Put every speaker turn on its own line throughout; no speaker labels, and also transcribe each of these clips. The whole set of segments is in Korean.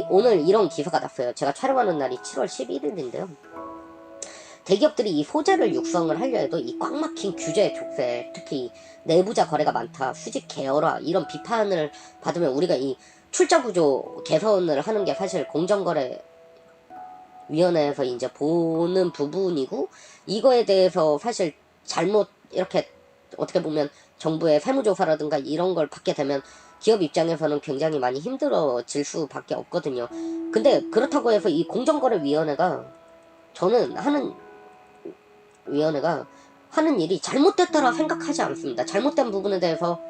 오늘 이런 기사가 났어요. 제가 촬영하는 날이 7월 11일인데요. 대기업들이 이 소재를 육성을 하려 해도 이 꽉 막힌 규제 족쇄, 특히 내부자 거래가 많다, 수직 계열화 이런 비판을 받으면 우리가 이 출자 구조 개선을 하는 게 사실 공정거래위원회에서 이제 보는 부분이고, 이거에 대해서 사실 잘못 이렇게 어떻게 보면 정부의 세무조사라든가 이런 걸 받게 되면 기업 입장에서는 굉장히 많이 힘들어질 수밖에 없거든요. 근데 그렇다고 해서 이 공정거래위원회가 저는 위원회가 하는 일이 잘못됐다라 생각하지 않습니다. 잘못된 부분에 대해서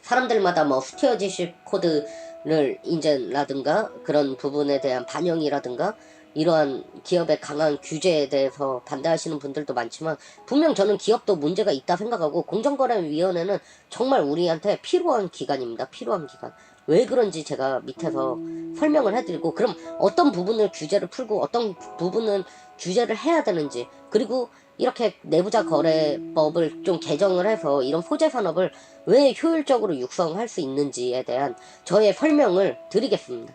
사람들마다 뭐 스튜어디십 코드를 인증라든가 그런 부분에 대한 반영이라든가 이러한 기업의 강한 규제에 대해서 반대하시는 분들도 많지만, 분명 저는 기업도 문제가 있다 생각하고, 공정거래위원회는 정말 우리한테 필요한 기관입니다. 필요한 기관. 왜 그런지 제가 밑에서 설명을 해드리고, 그럼 어떤 부분을 규제를 풀고 어떤 부분은 규제를 해야 되는지, 그리고 이렇게 내부자 거래법을 좀 개정을 해서 이런 소재 산업을 왜 효율적으로 육성할 수 있는지에 대한 저의 설명을 드리겠습니다.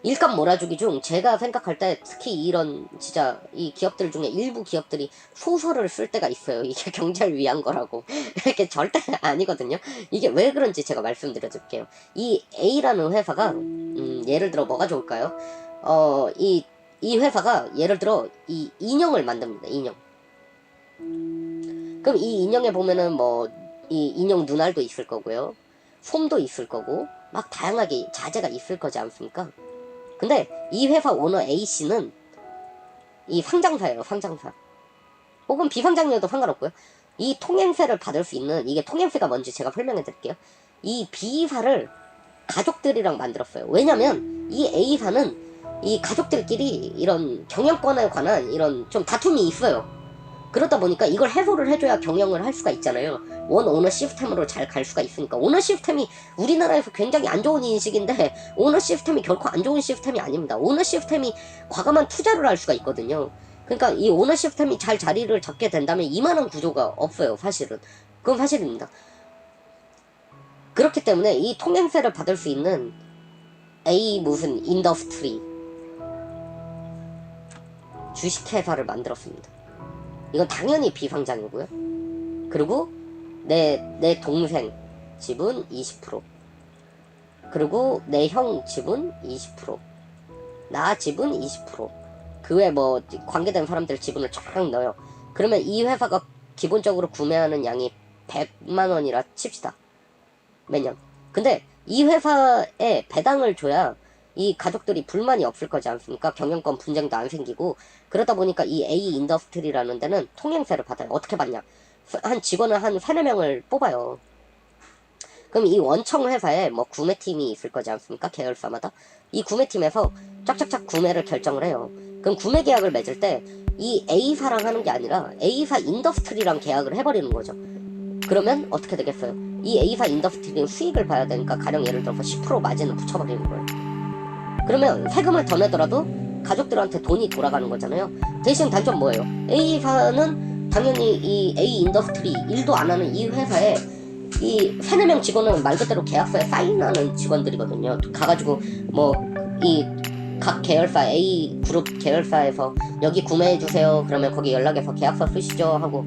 일감 몰아주기 중 제가 생각할 때 특히 이런 진짜 이 기업들 중에 일부 기업들이 소설을 쓸 때가 있어요. 이게 경제를 위한 거라고. 이게 절대 아니거든요. 이게 왜 그런지 제가 말씀드려줄게요. 이 A라는 회사가 예를 들어 뭐가 좋을까요? 이 회사가 예를 들어 이 인형을 만듭니다. 인형. 그럼 이 인형에 보면은 뭐 이 인형 눈알도 있을 거고요, 솜도 있을 거고 막 다양하게 자재가 있을 거지 않습니까? 근데 이 회사 오너 A씨는 이 상장사예요. 상장사. 혹은 비상장료도 상관없고요. 이 통행세를 받을 수 있는, 이게 통행세가 뭔지 제가 설명해 드릴게요. 이 B사를 가족들이랑 만들었어요. 왜냐면 이 A사는 이 가족들끼리 이런 경영권에 관한 이런 좀 다툼이 있어요. 그러다 보니까 이걸 해소를 해줘야 경영을 할 수가 있잖아요. 원 오너 시스템으로 잘 갈 수가 있으니까. 오너 시스템이 우리나라에서 굉장히 안 좋은 인식인데, 오너 시스템이 결코 안 좋은 시스템이 아닙니다. 오너 시스템이 과감한 투자를 할 수가 있거든요. 그러니까 이 오너 시스템이 잘 자리를 잡게 된다면 이만한 구조가 없어요. 사실은. 그건 사실입니다. 그렇기 때문에 이 통행세를 받을 수 있는 A 무슨 인더스트리 주식회사를 만들었습니다. 이건 당연히 비상장이고요. 그리고 내 동생 지분 20%, 그리고 내 형 지분 20%, 나 지분 20%, 그 외 뭐 관계된 사람들 지분을 쫙 넣어요. 그러면 이 회사가 기본적으로 구매하는 양이 100만 원이라 칩시다. 매년. 근데 이 회사에 배당을 줘야 이 가족들이 불만이 없을 거지 않습니까? 경영권 분쟁도 안 생기고. 그러다 보니까 이 A 인더스트리라는 데는 통행세를 받아요. 어떻게 받냐? 한 직원을 한 3, 4명을 뽑아요. 그럼 이 원청 회사에 뭐 구매팀이 있을 거지 않습니까? 계열사마다. 이 구매팀에서 쫙쫙쫙 구매를 결정을 해요. 그럼 구매 계약을 맺을 때 이 A사랑 하는 게 아니라 A사 인더스트리랑 계약을 해버리는 거죠. 그러면 어떻게 되겠어요? 이 A사 인더스트리는 수익을 봐야 되니까 가령 예를 들어서 10% 마진을 붙여버리는 거예요. 그러면 세금을 더 내더라도 가족들한테 돈이 돌아가는 거잖아요. 대신 단점 뭐예요? A사는 당연히 이 A 인더스트리 일도 안 하는 이 회사에 이 3, 4명 직원은 말 그대로 계약서에 사인하는 직원들이거든요. 가가지고 뭐 이 각 계열사 A 그룹 계열사에서 여기 구매해주세요 그러면 거기 연락해서 계약서 쓰시죠 하고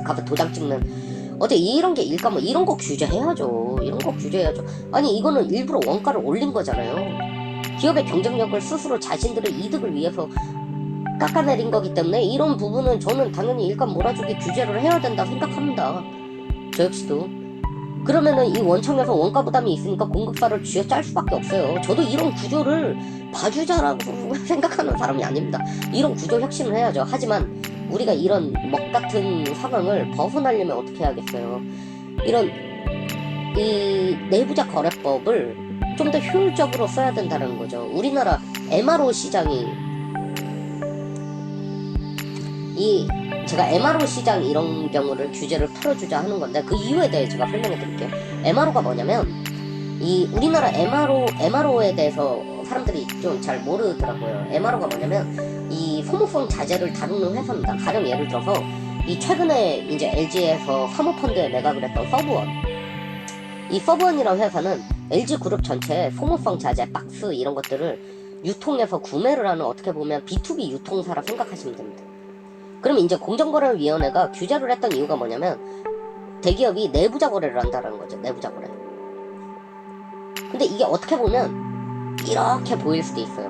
가서 도장 찍는, 어때 이런 게 일까? 뭐 이런 거 규제해야죠. 이런 거 규제해야죠. 아니 이거는 일부러 원가를 올린 거잖아요. 기업의 경쟁력을 스스로 자신들의 이득을 위해서 깎아내린 거기 때문에 이런 부분은 저는 당연히 일감 몰아주기 규제를 해야 된다 생각합니다. 저 역시도. 그러면은 이 원청에서 원가 부담이 있으니까 공급사를 쥐어짤 수밖에 없어요. 저도 이런 구조를 봐주자라고 생각하는 사람이 아닙니다. 이런 구조 혁신을 해야죠. 하지만 우리가 이런 먹 같은 상황을 벗어나려면 어떻게 해야겠어요? 이런 이 내부자 거래법을 좀 더 효율적으로 써야 된다는 거죠. 우리나라 MRO 시장이 제가 MRO 시장 이런 경우를 규제를 풀어주자 하는 건데, 그 이유에 대해 제가 설명해 드릴게요. MRO가 뭐냐면 이 우리나라 MRO에 대해서 사람들이 좀 잘 모르더라고요. MRO가 뭐냐면 이 소모성 자재를 다루는 회사입니다. 가령 예를 들어서 이 최근에 이제 LG에서 사모펀드에 매각을 했던 서브원, 이 서브원이라는 회사는 LG그룹 전체 소모성 자재, 박스 이런 것들을 유통해서 구매를 하는 어떻게 보면 B2B 유통사라 생각하시면 됩니다. 그럼 이제 공정거래위원회가 규제를 했던 이유가 뭐냐면 대기업이 내부자 거래를 한다는 거죠. 내부자 거래. 근데 이게 어떻게 보면 이렇게 보일 수도 있어요.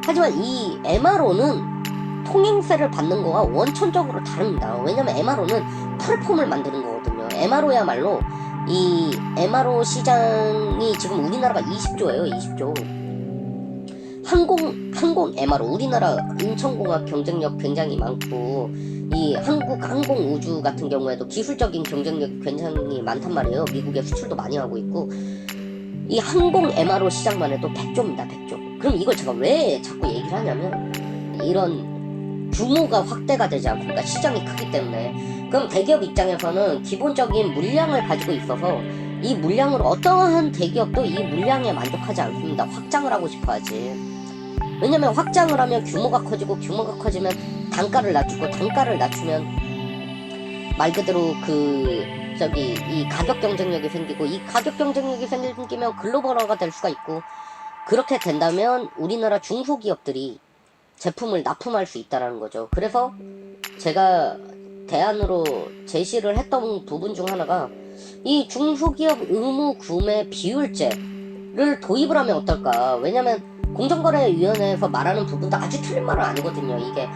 하지만 이 MRO는 통행세를 받는 거가 원천적으로 다릅니다. 왜냐면 MRO는 플랫폼을 만드는 거거든요. MRO야말로 이 MRO 시장이 지금 우리나라가 20조예요. 20조. 항공 MRO, 우리나라 인천공항 경쟁력 굉장히 많고 이 한국 항공우주 같은 경우에도 기술적인 경쟁력이 굉장히 많단 말이에요. 미국에 수출도 많이 하고 있고 이 항공 MRO 시장만 해도 100조입니다. 100조. 그럼 이걸 제가 왜 자꾸 얘기를 하냐면 이런 규모가 확대가 되지 않습니까? 시장이 크기 때문에. 그럼 대기업 입장에서는 기본적인 물량을 가지고 있어서 이 물량을 어떠한 대기업도 이 물량에 만족하지 않습니다. 확장을 하고 싶어 하지. 왜냐면 확장을 하면 규모가 커지고 규모가 커지면 단가를 낮추고 단가를 낮추면 말 그대로 이 가격 경쟁력이 생기고 이 가격 경쟁력이 생기면 글로벌화가 될 수가 있고 그렇게 된다면 우리나라 중소기업들이 제품을 납품할 수 있다는 거죠. 그래서 제가 대안으로 제시를 했던 부분 중 하나가 이 중소기업 의무 구매 비율제를 도입을 하면 어떨까. 왜냐면 공정거래위원회에서 말하는 부분도 아주 틀린 말은 아니거든요. 이게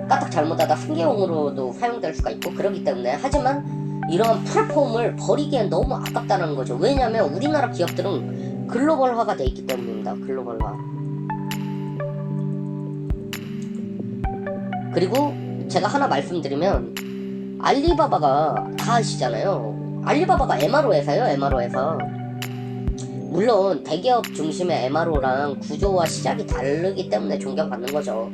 까딱 잘못하다 승계용으로도 사용될 수가 있고 그러기 때문에. 하지만 이러한 플랫폼을 버리기엔 너무 아깝다는 거죠. 왜냐면 우리나라 기업들은 글로벌화가 돼 있기 때문입니다. 글로벌화. 그리고 제가 하나 말씀드리면 알리바바가 다 아시잖아요. 알리바바가 MRO 회사예요. MRO 회사. 물론 대기업 중심의 MRO랑 구조와 시작이 다르기 때문에 존경받는 거죠.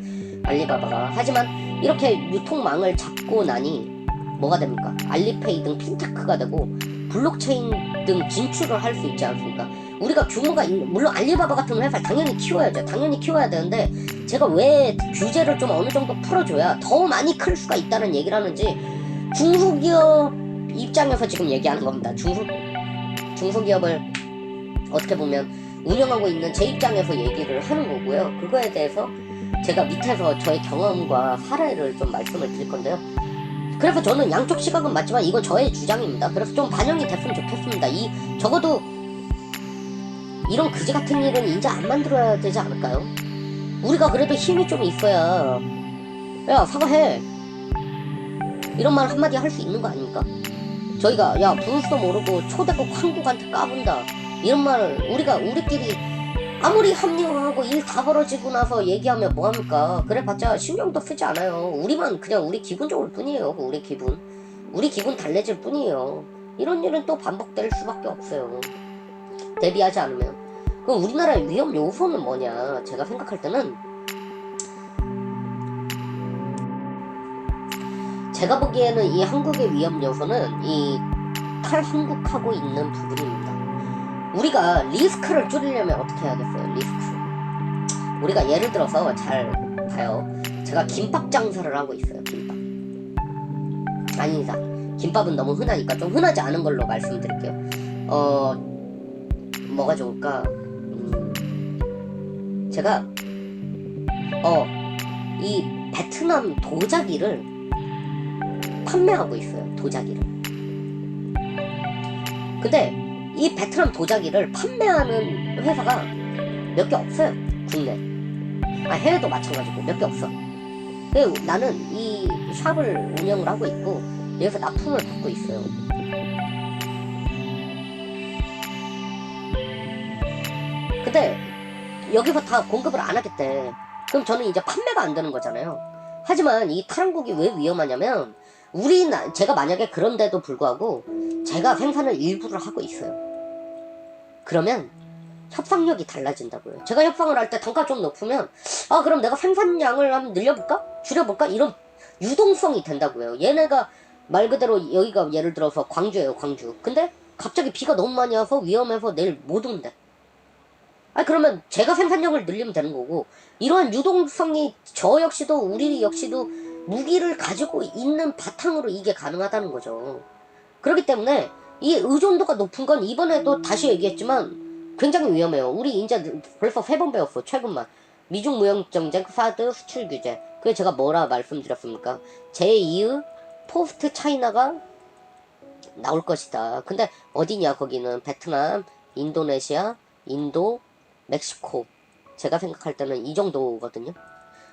알리바바가. 하지만 이렇게 유통망을 잡고 나니 뭐가 됩니까? 알리페이 등 핀테크가 되고 블록체인 등 진출을 할 수 있지 않습니까? 우리가 규모가 물론 알리바바 같은 회사를 당연히 키워야죠. 당연히 키워야 되는데 제가 왜 규제를 좀 어느 정도 풀어줘야 더 많이 클 수가 있다는 얘기를 하는지 중소기업 입장에서 지금 얘기하는 겁니다. 중소기업을 어떻게 보면 운영하고 있는 제 입장에서 얘기를 하는 거고요. 그거에 대해서 제가 밑에서 저의 경험과 사례를 좀 말씀을 드릴 건데요. 그래서 저는 양쪽 시각은 맞지만 이건 저의 주장입니다. 그래서 좀 반영이 됐으면 좋겠습니다. 적어도 이런 그지 같은 일은 이제 안 만들어야 되지 않을까요? 우리가 그래도 힘이 좀 있어야 야 사과해 이런 말 한마디 할 수 있는 거 아닙니까? 저희가 야 부르스도 모르고 초대국 한국한테 까분다 이런 말을 우리끼리 아무리 합리화하고 일 다 벌어지고 나서 얘기하면 뭐합니까? 그래봤자 신경도 쓰지 않아요. 우리만 그냥 우리 기분 좋을 뿐이에요. 우리 기분 달래질 뿐이에요. 이런 일은 또 반복될 수밖에 없어요. 대비하지 않으면. 그럼 우리나라의 위험 요소는 뭐냐? 제가 생각할 때는 제가 보기에는 이 한국의 위험 요소는 이 탈한국하고 있는 부분입니다. 우리가 리스크를 줄이려면 어떻게 해야겠어요? 리스크. 우리가 예를 들어서 잘 봐요. 제가 김밥 장사를 하고 있어요. 김밥. 아니다. 김밥은 너무 흔하니까 좀 흔하지 않은 걸로 말씀드릴게요. 뭐가 좋을까? 제가 이 베트남 도자기를 판매하고 있어요. 도자기를. 근데 이 베트남 도자기를 판매하는 회사가 몇 개 없어요. 국내. 해외도 마찬가지고 몇 개 없어. 그래서 나는 이 샵을 운영을 하고 있고 여기서 납품을 받고 있어요. 근데 여기서 다 공급을 안 하겠대. 그럼 저는 이제 판매가 안 되는 거잖아요. 하지만 이 탈한국이 왜 위험하냐면 제가 만약에 그런데도 불구하고 제가 생산을 일부를 하고 있어요. 그러면 협상력이 달라진다고요. 제가 협상을 할 때 단가 좀 높으면 그럼 내가 생산량을 한번 늘려볼까? 줄여볼까? 이런 유동성이 된다고요. 얘네가 말 그대로 여기가 예를 들어서 광주예요. 광주. 근데 갑자기 비가 너무 많이 와서 위험해서 내일 못 온대. 그러면 제가 생산량을 늘리면 되는 거고 이러한 유동성이 저 역시도 우리 역시도 무기를 가지고 있는 바탕으로 이게 가능하다는 거죠. 그렇기 때문에 이 의존도가 높은 건 이번에도 다시 얘기했지만 굉장히 위험해요. 우리 이제 벌써 3번 배웠어. 최근만. 미중 무역정책, 사드, 수출 규제. 그게 제가 뭐라 말씀드렸습니까? 제2의 포스트 차이나가 나올 것이다. 근데 어디냐 거기는 베트남, 인도네시아, 인도, 멕시코. 제가 생각할 때는 이 정도거든요.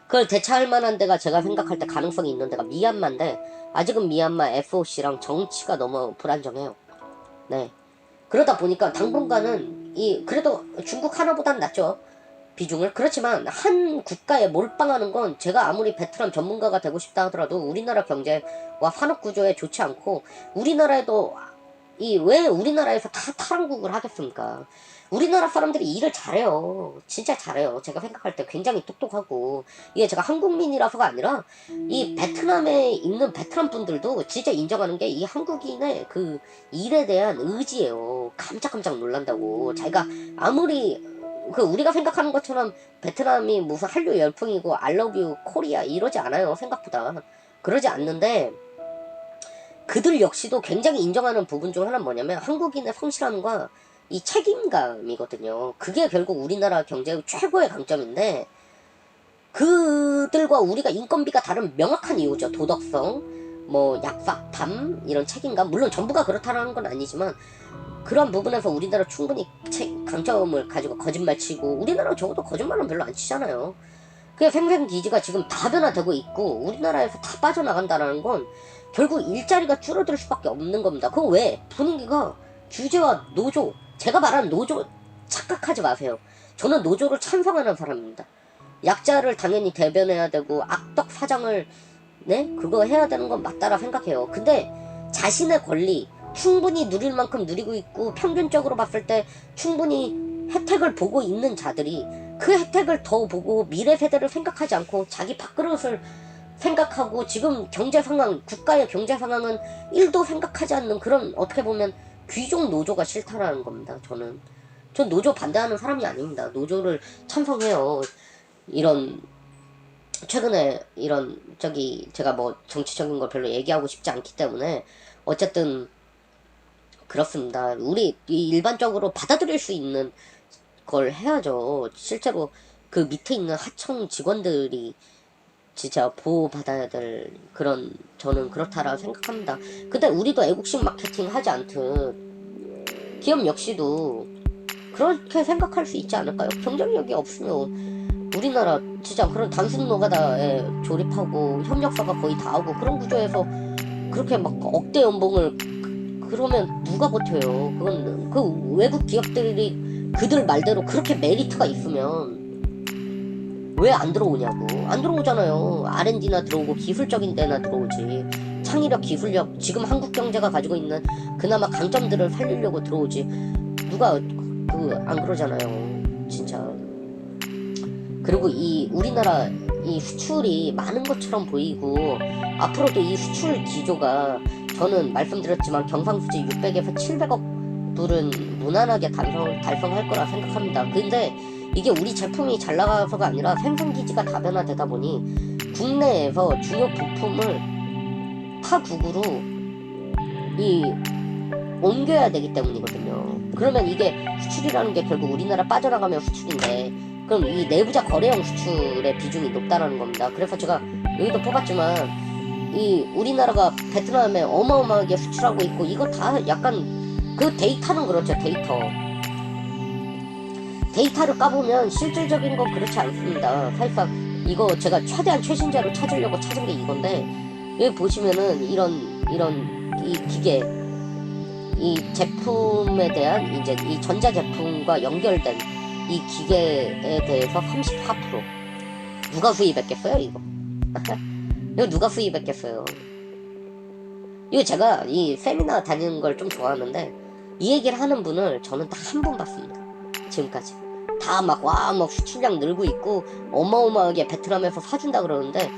그걸 대체할 만한 데가 제가 생각할 때 가능성이 있는 데가 미얀마인데 아직은 미얀마 FOC랑 정치가 너무 불안정해요. 네. 그러다 보니까 당분간은 그래도 중국 하나보단 낫죠. 비중을. 그렇지만 한 국가에 몰빵하는 건 제가 아무리 베트남 전문가가 되고 싶다 하더라도 우리나라 경제와 산업 구조에 좋지 않고 우리나라에도 왜 우리나라에서 다 탈한국을 하겠습니까? 우리나라 사람들이 일을 잘해요. 진짜 잘해요. 제가 생각할 때 굉장히 똑똑하고 이게 제가 한국민이라서가 아니라 이 베트남에 있는 베트남 분들도 진짜 인정하는 게 이 한국인의 그 일에 대한 의지예요. 깜짝깜짝 놀란다고. 자기가 아무리 우리가 생각하는 것처럼 베트남이 무슨 한류 열풍이고 알러뷰 코리아 이러지 않아요. 생각보다. 그러지 않는데 그들 역시도 굉장히 인정하는 부분 중 하나는 뭐냐면 한국인의 성실함과 이 책임감이거든요. 그게 결국 우리나라 경제의 최고의 강점인데 그들과 우리가 인건비가 다른 명확한 이유죠. 도덕성, 뭐 약삭담 이런 책임감. 물론 전부가 그렇다는 건 아니지만 그런 부분에서 우리나라 충분히 강점을 가지고 거짓말 치고 우리나라 적어도 거짓말은 별로 안 치잖아요. 그게 생생기지가 지금 다 변화되고 있고 우리나라에서 다 빠져나간다는 건 결국 일자리가 줄어들 수밖에 없는 겁니다. 그거 왜? 분위기가 규제와 노조, 제가 말하는 노조 착각하지 마세요. 저는 노조를 찬성하는 사람입니다. 약자를 당연히 대변해야 되고 악덕 사장을 그거 해야 되는 건 맞다라 생각해요. 근데 자신의 권리 충분히 누릴 만큼 누리고 있고 평균적으로 봤을 때 충분히 혜택을 보고 있는 자들이 그 혜택을 더 보고 미래 세대를 생각하지 않고 자기 밥그릇을 생각하고 지금 경제 상황, 국가의 경제 상황은 1도 생각하지 않는 그런 어떻게 보면 귀족 노조가 싫다라는 겁니다. 전 노조 반대하는 사람이 아닙니다. 노조를 찬성해요. 이런 최근에 이런 제가 뭐 정치적인 걸 별로 얘기하고 싶지 않기 때문에 어쨌든 그렇습니다. 우리 일반적으로 받아들일 수 있는 걸 해야죠. 실제로 그 밑에 있는 하청 직원들이 진짜 보호받아야 될 그런 저는 그렇다라고 생각합니다. 근데 우리도 애국심 마케팅 하지 않듯 기업 역시도 그렇게 생각할 수 있지 않을까요? 경쟁력이 없으면 우리나라 진짜 그런 단순 노가다에 조립하고 협력사가 거의 다 하고 그런 구조에서 그렇게 막 억대 연봉을 그러면 누가 버텨요? 그건 그 외국 기업들이 그들 말대로 그렇게 메리트가 있으면 왜 안 들어오냐고. 안 들어오잖아요. R&D나 들어오고 기술적인 데나 들어오지. 창의력, 기술력, 지금 한국 경제가 가지고 있는 그나마 강점들을 살리려고 들어오지. 누가 안 그러잖아요. 진짜. 그리고 우리나라 이 수출이 많은 것처럼 보이고 앞으로도 이 수출 기조가 저는 말씀드렸지만 경상수지 600에서 700억 불은 무난하게 달성할 거라 생각합니다. 근데 이게 우리 제품이 잘 나가서가 아니라 생산기지가 다변화되다 보니 국내에서 주요 부품을 타국으로 옮겨야 되기 때문이거든요. 그러면 이게 수출이라는 게 결국 우리나라 빠져나가면 수출인데 그럼 이 내부자 거래형 수출의 비중이 높다라는 겁니다. 그래서 제가 여기도 뽑았지만 우리나라가 베트남에 어마어마하게 수출하고 있고 이거 다 약간 그 데이터는 그렇죠. 데이터를 까보면 실질적인 건 그렇지 않습니다. 사실상 이거 제가 최대한 최신자로 찾으려고 찾은 게 이건데 여기 보시면은 이 기계 이 제품에 대한 이제 이 전자제품과 연결된 이 기계에 대해서 34% 누가 수입했겠어요 이거? 이거 누가 수입했겠어요? 이거 제가 이 세미나 다니는 걸 좀 좋아하는데 이 얘기를 하는 분을 저는 딱 한 번 봤습니다. 지금까지 다 막 수출량 늘고 있고 어마어마하게 베트남에서 사준다 그러는데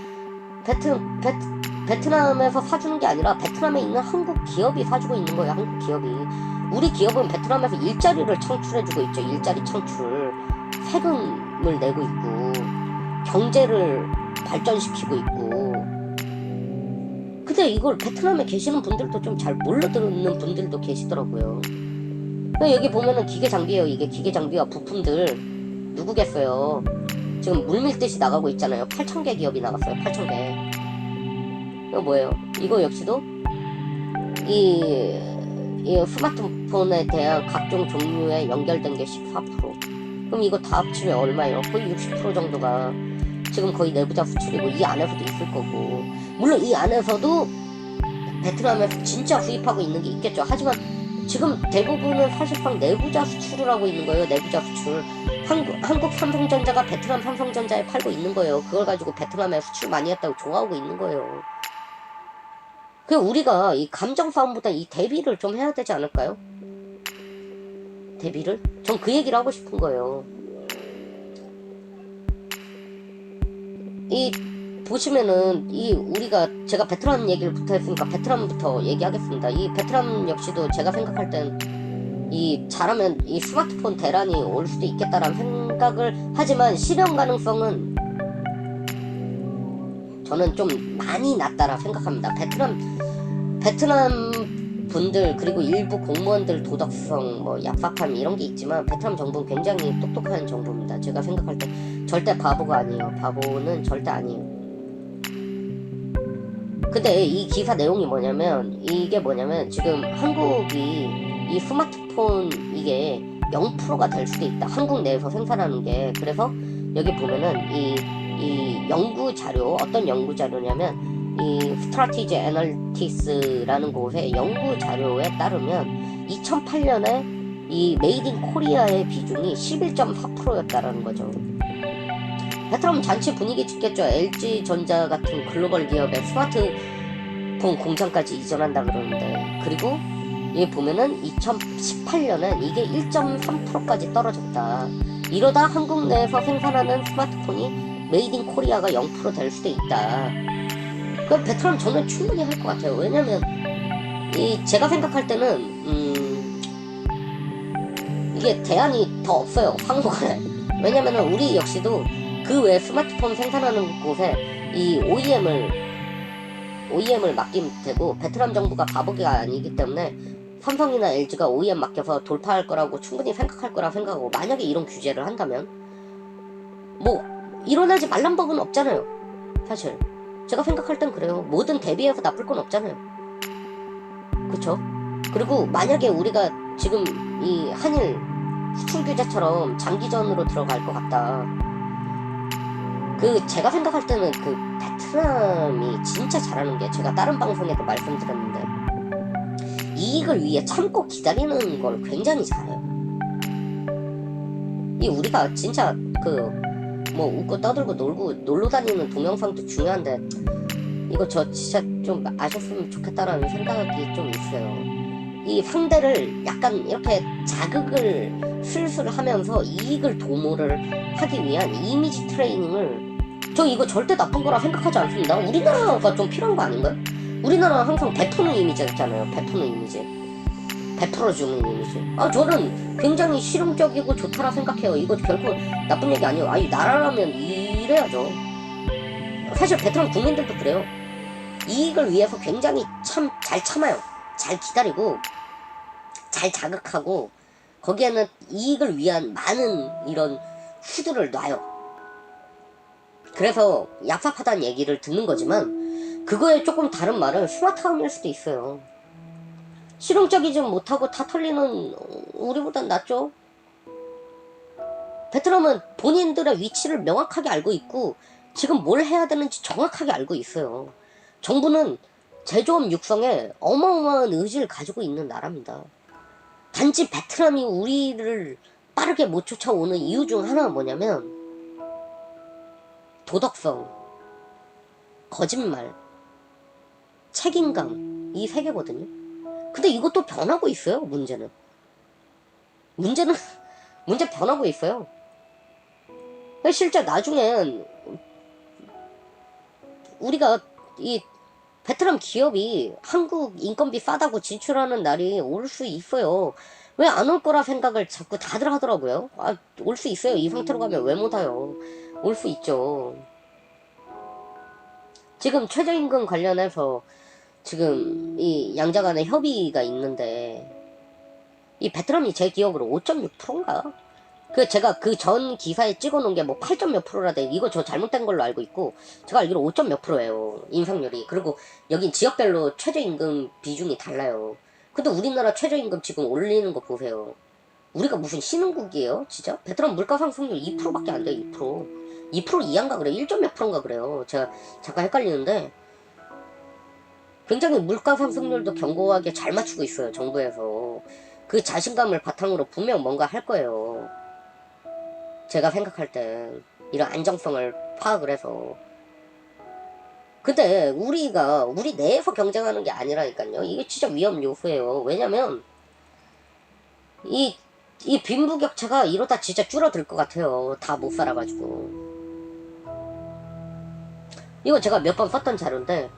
베트남에서 사주는 게 아니라 베트남에 있는 한국 기업이 사주고 있는 거예요. 한국 기업이. 우리 기업은 베트남에서 일자리를 창출해주고 있죠. 일자리 창출을. 세금을 내고 있고 경제를 발전시키고 있고. 근데 이걸 베트남에 계시는 분들도 좀 잘 몰라듣는 분들도 계시더라고요. 여기 보면은 기계 장비예요. 이게 기계 장비와 부품들 누구겠어요. 지금 물밀듯이 나가고 있잖아요. 8,000개 기업이 나갔어요. 8,000개. 이거 뭐예요? 이거 역시도 이 스마트폰에 대한 각종 종류에 연결된 게 14%. 그럼 이거 다 합치면 얼마예요? 거의 60% 정도가 지금 거의 내부자 수출이고, 이 안에서도 있을 거고, 물론 이 안에서도 베트남에서 진짜 구입하고 있는 게 있겠죠. 하지만 지금 대부분은 사실상 내부자 수출을 하고 있는 거예요. 내부자 수출. 한국 삼성전자가 베트남 삼성전자에 팔고 있는 거예요. 그걸 가지고 베트남에 수출 많이 했다고 좋아하고 있는 거예요. 그 우리가 이 감정 싸움보다 이 대비를 좀 해야 되지 않을까요? 대비를? 전 그 얘기를 하고 싶은 거예요. 이 보시면은 이 우리가 제가 베트남 얘기를 부터 했으니까 베트남부터 얘기하겠습니다. 이 베트남 역시도 제가 생각할 땐 이 잘하면 이 스마트폰 대란이 올 수도 있겠다라는 생각을 하지만 실현 가능성은 저는 좀 많이 낮다라 생각합니다. 베트남 분들 그리고 일부 공무원들 도덕성 뭐 얍삽함 이런 게 있지만 베트남 정부는 굉장히 똑똑한 정부입니다. 제가 생각할 때 절대 바보가 아니에요. 바보는 절대 아니에요. 근데 이 기사 내용이 뭐냐면 이게 뭐냐면 지금 한국이 이 스마트폰 이게 0%가 될 수도 있다. 한국 내에서 생산하는 게. 그래서 여기 보면은 이 연구 자료, 어떤 연구 자료냐면 이 스트라티지 애널리티스라는 곳의 연구 자료에 따르면 2008년에 이 메이드 인 코리아의 비중이 11.4%였다라는 거죠. 베트남 잔치 분위기 찍겠죠. LG전자 같은 글로벌 기업의 스마트폰 공장까지 이전한다 그러는데, 그리고 여기 보면은 2018년엔 이게 1.3%까지 떨어졌다. 이러다 한국 내에서 생산하는 스마트폰이 메이드 인 코리아가 0% 될 수도 있다. 그 베트남 저는 충분히 할 것 같아요. 왜냐면 제가 생각할 때는 이게 대안이 더 없어요. 한국에. 왜냐면은 우리 역시도 그 외에 스마트폰 생산하는 곳에 이 OEM을 맡기면 되고, 베트남 정부가 바보가 아니기 때문에 삼성이나 LG가 OEM 맡겨서 돌파할 거라고 충분히 생각할 거라 생각하고, 만약에 이런 규제를 한다면 뭐 일어나지 말란 법은 없잖아요. 사실 제가 생각할 땐 그래요. 뭐든 대비해서 나쁠 건 없잖아요. 그쵸? 그리고 만약에 우리가 지금 이 한일 수출 규제처럼 장기전으로 들어갈 것 같다. 제가 생각할 때는 베트남이 진짜 잘하는 게, 제가 다른 방송에도 말씀드렸는데 이익을 위해 참고 기다리는 걸 굉장히 잘해요. 우리가 진짜 뭐 웃고 떠들고 놀러 다니는 동영상도 중요한데, 이거 저 진짜 좀 아셨으면 좋겠다라는 생각이 좀 있어요. 이 상대를 약간 이렇게 자극을 슬슬 하면서 이익을 도모를 하기 위한 이미지 트레이닝을, 저 이거 절대 나쁜 거라 생각하지 않습니다. 우리나라가 좀 필요한 거 아닌가요? 우리나라는 항상 베푸는 이미지였잖아요. 베푸는 이미지, 베풀어주는 이미지. 저는 굉장히 실용적이고 좋다라 생각해요. 이거 결코 나쁜 얘기 아니에요. 나라라면 이래야죠. 사실 베트남 국민들도 그래요. 이익을 위해서 굉장히 참 잘 참아요. 잘 기다리고 잘 자극하고, 거기에는 이익을 위한 많은 이런 후드를 놔요. 그래서 얍삽하다는 얘기를 듣는 거지만, 그거에 조금 다른 말은 스마트함일 수도 있어요. 실용적이지 못하고 다 털리는 우리보단 낫죠. 베트남은 본인들의 위치를 명확하게 알고 있고 지금 뭘 해야 되는지 정확하게 알고 있어요. 정부는 제조업 육성에 어마어마한 의지를 가지고 있는 나라입니다. 단지 베트남이 우리를 빠르게 못 쫓아오는 이유 중 하나가 뭐냐면 도덕성, 거짓말, 책임감, 이 세 개거든요. 근데 이것도 변하고 있어요. 문제 변하고 있어요. 실제 나중엔 우리가 이 베트남 기업이 한국 인건비 싸다고 진출하는 날이 올 수 있어요. 왜 안 올 거라 생각을 자꾸 다들 하더라고요. 올 수 있어요. 이 상태로 가면 왜 못 와요. 올 수 있죠. 지금 최저임금 관련해서 지금 이 양자 간의 협의가 있는데, 이 베트남이 제 기억으로 5.6%인가? 그 제가 그 전 기사에 찍어놓은 게 뭐 8점 몇 프로라대 이거 저 잘못된 걸로 알고 있고 제가 알기로 5점 몇 프로예요 인상률이. 그리고 여긴 지역별로 최저임금 비중이 달라요. 근데 우리나라 최저임금 지금 올리는 거 보세요. 우리가 무슨 신흥국이에요 진짜? 베트남 물가 상승률 2%밖에 안 돼요. 2% 이하인가 그래요. 1점 몇 프로인가 그래요. 제가 잠깐 헷갈리는데 굉장히 물가 상승률도 견고하게 잘 맞추고 있어요 정부에서. 그 자신감을 바탕으로 분명 뭔가 할 거예요. 제가 생각할 땐 이런 안정성을 파악을 해서. 근데 우리 내에서 경쟁하는 게 아니라니까요. 이게 진짜 위험 요소예요. 왜냐면 이 빈부격차가 이러다 진짜 줄어들 것 같아요. 다 못 살아가지고. 이거 제가 몇 번 썼던 자료인데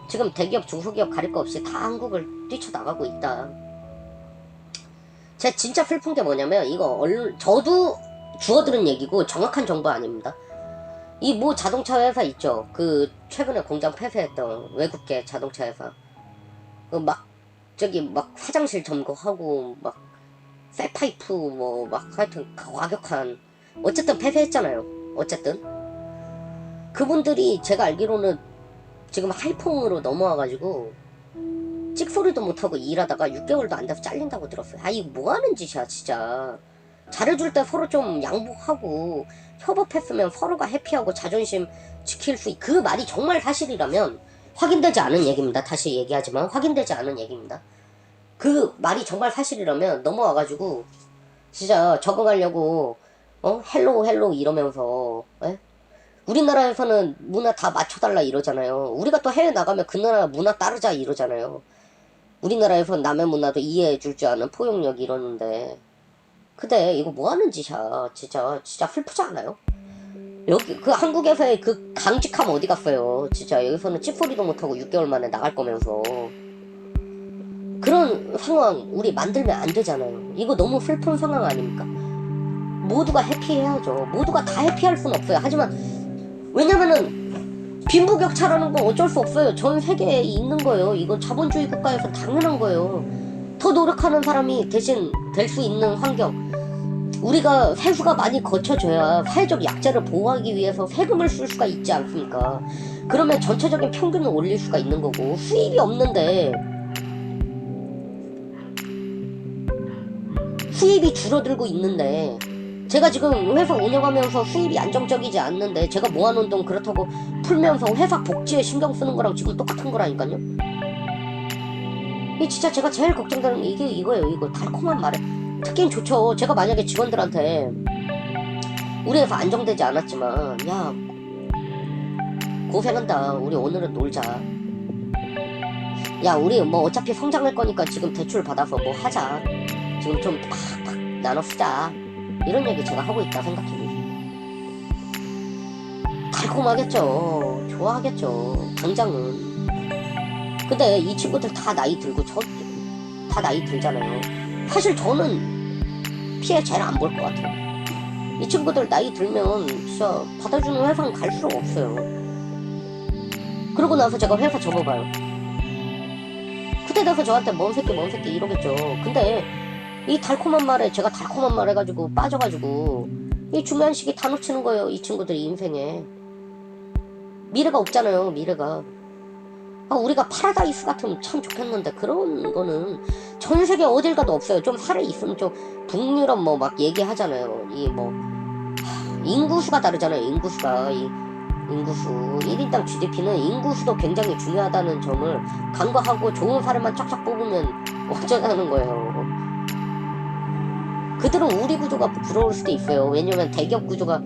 지금 대기업 중소기업 가릴 거 없이 다 한국을 뛰쳐나가고 있다. 제 진짜 슬픈 게 뭐냐면 이거 저도 주워들은 얘기고 정확한 정보 아닙니다. 이 뭐 자동차 회사 있죠. 그 최근에 공장 폐쇄했던 외국계 자동차 회사. 막 저기 막 화장실 점거하고 막 쇠파이프 뭐 막 하여튼 과격한 어쨌든 폐쇄했잖아요. 어쨌든 그분들이 제가 알기로는 지금 하이퐁으로 넘어와가지고 찍소리도 못하고 일하다가 6개월도 안 돼서 잘린다고 들었어요. 아 이거 뭐하는 짓이야 진짜. 잘해줄 때 서로 좀 양보하고 협업했으면 서로가 해피하고 자존심 지킬 수 그 말이 정말 사실이라면 확인되지 않은 얘기입니다. 다시 얘기하지만 확인되지 않은 얘기입니다. 그 말이 정말 사실이라면 넘어와가지고 진짜 적응하려고 헬로우 이러면서 우리나라에서는 문화 다 맞춰달라 이러잖아요. 우리가 또 해외 나가면 그 나라 문화 따르자 이러잖아요. 우리나라에서 남의 문화도 이해해줄 줄 아는 포용력 이러는데 근데 이거 뭐하는 짓이야. 진짜 슬프지 않아요? 여기 그 한국에서의 그 강직함 어디 갔어요. 진짜 여기서는 찌푸리도 못하고 6개월 만에 나갈 거면서 그런 상황 우리 만들면 안 되잖아요. 이거 너무 슬픈 상황 아닙니까? 모두가 해피해야죠. 모두가 다 해피할 순 없어요. 하지만 왜냐면은 빈부격차라는 건 어쩔 수 없어요. 전 세계에 있는 거예요. 이건 자본주의 국가에서 당연한 거예요. 더 노력하는 사람이 대신 될 수 있는 환경. 우리가 세수가 많이 거쳐져야 사회적 약자를 보호하기 위해서 세금을 쓸 수가 있지 않습니까? 그러면 전체적인 평균을 올릴 수가 있는 거고 수입이 없는데 수입이 줄어들고 있는데 제가 지금 회사 운영하면서 수입이 안정적이지 않는데 제가 모아놓은 돈 그렇다고 풀면서 회사 복지에 신경 쓰는 거랑 지금 똑같은 거라니까요. 이 진짜 제가 제일 걱정되는 게 이거예요. 이거 달콤한 말에 특기는 좋죠. 제가 만약에 직원들한테 우리 회사 안정되지 않았지만 야 고생한다. 우리 오늘은 놀자. 야 우리 뭐 어차피 성장할 거니까 지금 대출 받아서 뭐 하자. 지금 좀 팍팍 나눠 쓰자. 이런 얘기 제가 하고 있다 생각해요. 달콤하겠죠. 좋아하겠죠. 당장은. 근데 이 친구들 다 나이 들고 저 다 나이 들잖아요. 사실 저는 피해 제일 안 볼 것 같아요. 이 친구들 나이 들면 진짜 받아주는 회사는 갈수록 없어요. 그러고 나서 제가 회사 접어봐요. 그때 돼서 저한테 뭔 새끼 이러겠죠. 근데 이 달콤한 말에 제가 달콤한 말 해가지고 빠져가지고 이 중요한 시기 다 놓치는 거예요. 이 친구들이 인생에 미래가 없잖아요. 미래가. 우리가 파라다이스 같으면 참 좋겠는데 그런 거는 전 세계 어딜 가도 없어요. 좀 살에 있으면 좀 북유럽 뭐 막 얘기하잖아요. 이 뭐 인구수가 다르잖아요. 인구수가 인구수 1인당 GDP는 인구수도 굉장히 중요하다는 점을 간과하고 좋은 사례만 쫙쫙 뽑으면 어쩌자는 거예요. 그들은 우리 구조가 부러울 수도 있어요. 왜냐면 대기업 구조가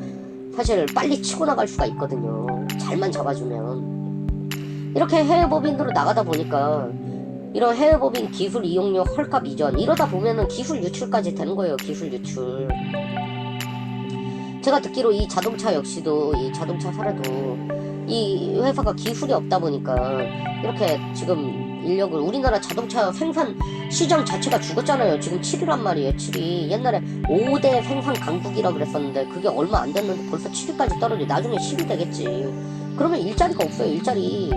사실 빨리 치고 나갈 수가 있거든요. 잘만 잡아주면. 이렇게 해외법인으로 나가다 보니까 이런 해외법인 기술 이용료 헐값 이전 이러다 보면은 기술 유출까지 되는 거예요. 기술 유출. 제가 듣기로 이 자동차 역시도 이 자동차 사례도 이 회사가 기술이 없다 보니까 이렇게 지금 인력을 우리나라 자동차 생산 시장 자체가 죽었잖아요. 지금 7위란 말이에요. 7위. 옛날에 5대 생산 강국이라 그랬었는데 그게 얼마 안 됐는데 벌써 7위까지 떨어져. 나중에 10위 되겠지. 그러면 일자리가 없어요. 일자리.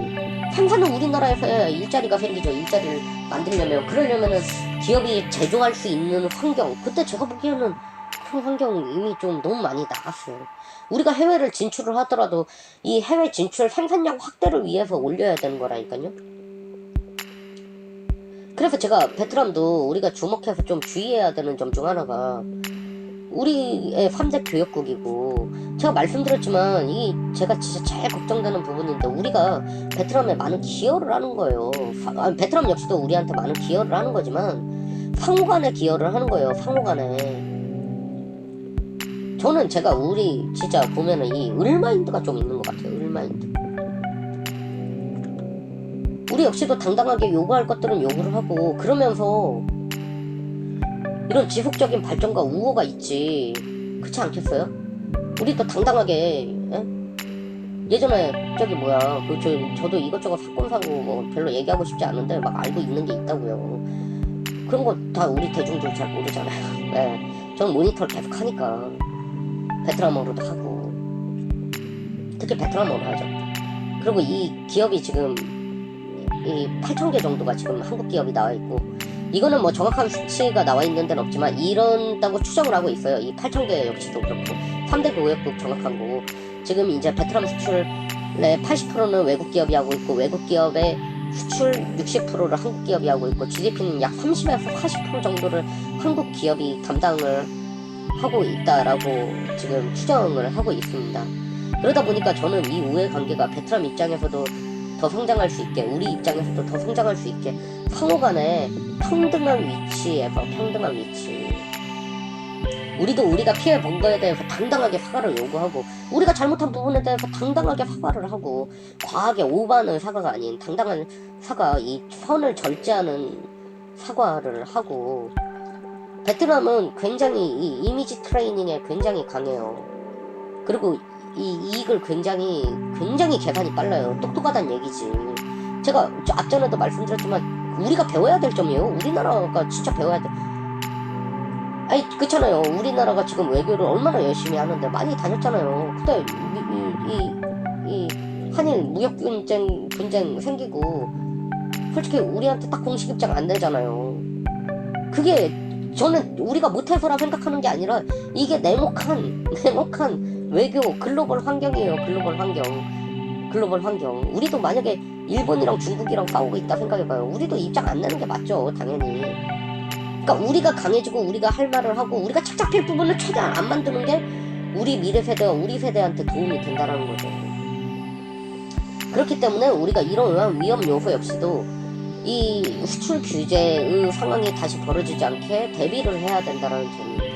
생산은 우리나라에서 해야 일자리가 생기죠. 일자리를 만들려면. 그러려면은 기업이 제조할 수 있는 환경. 그때 제가 보기에는 그런 환경 이미 좀 너무 많이 나갔어요. 우리가 해외를 진출을 하더라도 이 해외 진출 생산량 확대를 위해서 올려야 되는 거라니까요. 그래서 제가 베트남도 우리가 주목해서 좀 주의해야 되는 점 중 하나가 우리의 3대 교역국이고, 제가 말씀드렸지만 이 제가 진짜 제일 걱정되는 부분인데, 우리가 베트남에 많은 기여를 하는 거예요. 베트남 역시도 우리한테 많은 기여를 하는 거지만 상호간에 기여를 하는 거예요. 상호간에. 저는 제가 우리 진짜 보면은 이 을마인드가 좀 있는 것 같아요. 을마인드. 우리 역시도 당당하게 요구할 것들은 요구를 하고, 그러면서 이런 지속적인 발전과 우호가 있지. 그렇지 않겠어요? 우리도 당당하게, 에? 예전에 저기 뭐야, 저도 이것저것 사건 사고 뭐 별로 얘기하고 싶지 않은데 막 알고 있는 게 있다고요. 그런 거 다 우리 대중들 잘 모르잖아요. 네. 저는 모니터를 계속 하니까 베트남어로도 하고, 특히 베트남어로 하죠. 그리고 이 기업이 지금 이 8,000개 정도가 지금 한국 기업이 나와 있고, 이거는 뭐 정확한 수치가 나와 있는 데는 없지만 이런다고 추정을 하고 있어요. 이 8,000개 역시도 그렇고 3대 교역국 정확한 거고, 지금 이제 베트남 수출의 80%는 외국 기업이 하고 있고, 외국 기업의 수출 60%를 한국 기업이 하고 있고, GDP는 약 30에서 40% 정도를 한국 기업이 담당을 하고 있다라고 지금 추정을 하고 있습니다. 그러다 보니까 저는 이 우애 관계가 베트남 입장에서도 더 성장할 수 있게, 우리 입장에서도 더 성장할 수 있게, 상호간에 평등한 위치. 우리도 우리가 피해 본 거에 대해서 당당하게 사과를 요구하고, 우리가 잘못한 부분에 대해서 당당하게 사과를 하고, 과하게 오버하는 사과가 아닌 당당한 사과, 이 선을 절제하는 사과를 하고. 베트남은 굉장히 이 이미지 트레이닝에 굉장히 강해요. 그리고 이 이익을 굉장히 계산이 빨라요. 똑똑하다는 얘기지. 제가 앞전에도 말씀드렸지만 우리가 배워야 될 점이에요. 우리나라가 진짜 배워야 돼. 아니 그렇잖아요. 우리나라가 지금 외교를 얼마나 열심히 하는데, 많이 다녔잖아요. 그때 이 한일 무역 분쟁 생기고, 솔직히 우리한테 딱 공식 입장 안 내잖아요. 그게 저는 우리가 못해서라 생각하는 게 아니라 이게 냉혹한 외교 글로벌 환경이에요. 글로벌 환경. 우리도 만약에 일본이랑 중국이랑 싸우고 있다 생각해봐요. 우리도 입장 안 내는 게 맞죠, 당연히. 그러니까 우리가 강해지고 우리가 할 말을 하고 우리가 착잡할 부분을 최대한 안 만드는 게 우리 미래 세대와 우리 세대한테 도움이 된다는 거죠. 그렇기 때문에 우리가 이러한 위험 요소 역시도 이 수출 규제의 상황이 다시 벌어지지 않게 대비를 해야 된다는 점입니다.